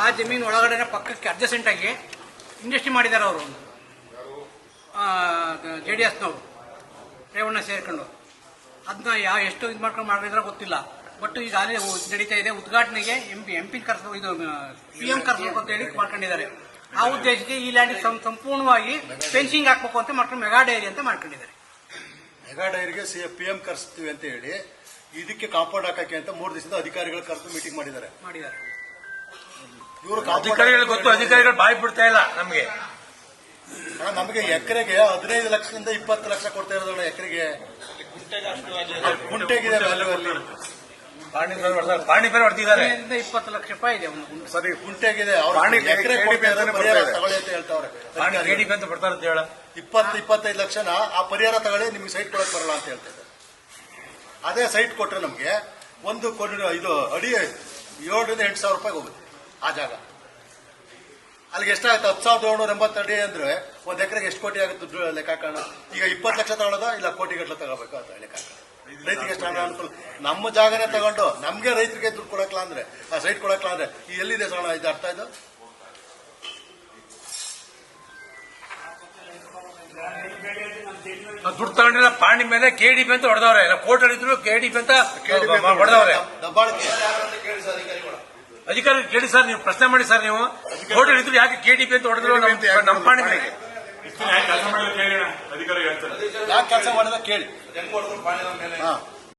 ಆ ಜಮೀನು ಒಳಗಡೆ ಪಕ್ಕಕ್ಕೆ ಅಡ್ಜಸೆಂಟ್ ಆಗಿ ಇಂಡಸ್ಟ್ರಿ ಮಾಡಿದ್ದಾರೆ ಅವರು. JDSನವರು ರೇವಣ್ಣ ಸೇರ್ಕೊಂಡು ಅದನ್ನ ಎಷ್ಟು ಇದು ಮಾಡ್ಕೊಂಡು ಮಾಡಿದ್ರೆ ಗೊತ್ತಿಲ್ಲ. ಬಟ್ ಈಗ ಅಲ್ಲಿ ನಡೀತಾ ಇದೆ. ಉದ್ಘಾಟನೆಗೆ MP ಕರ್ಸೋ ಇದು PM ಕರ್ಸಬೇಕು ಅಂತ ಹೇಳಿ ಮಾಡ್ಕೊಂಡಿದ್ದಾರೆ. ಆ ಉದ್ದೇಶಕ್ಕೆ ಈ ಲ್ಯಾಂಡ್ ಸಂಪೂರ್ಣವಾಗಿ ಫೆನ್ಸಿಂಗ್ ಹಾಕ್ಬೇಕು ಅಂತ ಮಾಡ್ಕೊಂಡು ಮೆಗಾ ಡೈರಿ ಅಂತ ಮಾಡ್ಕೊಂಡಿದ್ದಾರೆ. ಮೆಗಾ ಡೈರಿಗೆ PM ಕರ್ಸ್ತೀವಿ ಅಂತ ಹೇಳಿ ಇದಕ್ಕೆ ಕಾಂಪೌಂಡ್ ಹಾಕಕ್ಕೆ ಅಂತ 3 ದಿವಸದ ಅಧಿಕಾರಿಗಳು ಕರೆದು ಮೀಟಿಂಗ್ ಮಾಡಿದ್ದಾರೆ. ಇವರು ಅಧಿಕಾರಿಗಳು ಗೊತ್ತು, ಅಧಿಕಾರಿಗಳು ಬಾಯಿ ಬಿಡ್ತಾ ಇಲ್ಲ ನಮಗೆ. ನಮಗೆ ಎಕರೆಗೆ 15 ಲಕ್ಷದಿಂದ 20 ಲಕ್ಷ ಕೊಡ್ತಾ ಇರೋದಣ್ಣ. ಎಕರೆಗೆ ಗುಂಟೆಗಿದೆ ವ್ಯಾಲ್ಯೂ ಅಲ್ಲಿ ಪಾಣಿ ಬೇರೆ ಹೊಡೆದಿದ್ದಾರೆ. 20 ಲಕ್ಷ ರೂಪಾಯಿ ಇದೆ ಸರಿ, ಗುಂಟೆಗಿದೆ. ಎಕರೆ ತಗೊಳ್ಳಿ ಅಂತ ಹೇಳ್ತಾವ್ರೆ. KDP ಅಂತ ಬರ್ತಾರೆ ಅಂತ ಹೇಳ 20-25 ಲಕ್ಷನ ಆ ಪರಿಹಾರ ತಗೊಳ್ಳಿ, ನಿಮ್ಗೆ ಸೈಟ್ ಕೊಡಕ್ ಬರಲ್ಲ ಅಂತ ಹೇಳ್ತಾರೆ. ಅದೇ ಸೈಟ್ ಕೊಟ್ರೆ ನಮ್ಗೆ ಒಂದು ಇದು ಅಡಿ 7ರಿಂದ 8 ಸಾವಿರ ರೂಪಾಯಿ ಹೋಗುತ್ತೆ ಆ ಜಾಗ. ಅಲ್ಲಿಗೆ ಎಷ್ಟಾಗುತ್ತೆ? 10,780 ಅಡಿ ಅಂದ್ರೆ ಒಂದ್ ಎಕರೆಗೆ ಎಷ್ಟು ಕೋಟಿ ಆಗುತ್ತೆ ದುಡ್ಡು ಲೆಕ್ಕ ಹಾಕೋಣ. ಈಗ 20 ಲಕ್ಷ ತಗೊಳ್ಳೋದ ಇಲ್ಲ ಕೋಟಿ ಗಟ್ಟಲೆ ತಗೋಬೇಕು ಅಂತ ಲೆಕ್ಕ ಹಾಕೋಣ. ರೈತರಿಗೆ ಎಷ್ಟು ಅನುಕೂಲ. ನಮ್ಮ ಜಾಗನೇ ತಗೊಂಡು ನಮ್ಗೆ ರೈತರಿಗೆ ದುಡ್ಡು ಕೊಡಕ್ಲ ಅಂದ್ರೆ, ಆ ಸೈಟ್ ಕೊಡಕ್ಲ ಅಂದ್ರೆ ಎಲ್ಲಿದೆ ಸಣ್ಣ ಇದು ಅರ್ಥ? ಇದು ದುಡ್ಡು ತಗೊಂಡಿಲ್ಲ. ಪಾಣಿ ಮೇಲೆ KDP ಅಂತ ಹೊಡೆದವ್ರೆ. ಕೋರ್ಟ್ ಹಿಡಿದ್ರು KDP ಅಂತ ಹೊಡೆದವ್ರೆ. ದಬ್ಬಾಳಿಕೆ ಅಧಿಕಾರಿ ಕೇಳಿ ಸರ್, ನೀವು ಪ್ರಶ್ನೆ ಮಾಡಿ ಸರ್. ನೀವು ಕೋರ್ಟ್ ಹಿಡಿದ್ರು ಯಾಕೆ KDP ಅಂತ ಹೊಡೆದ್ರು ನಮ್ಮ ಪಾಣಿ ಮೇಲೆ? ಯಾಕೆ ಕೆಲಸ ಮಾಡಿದ ಕೇಳಿ.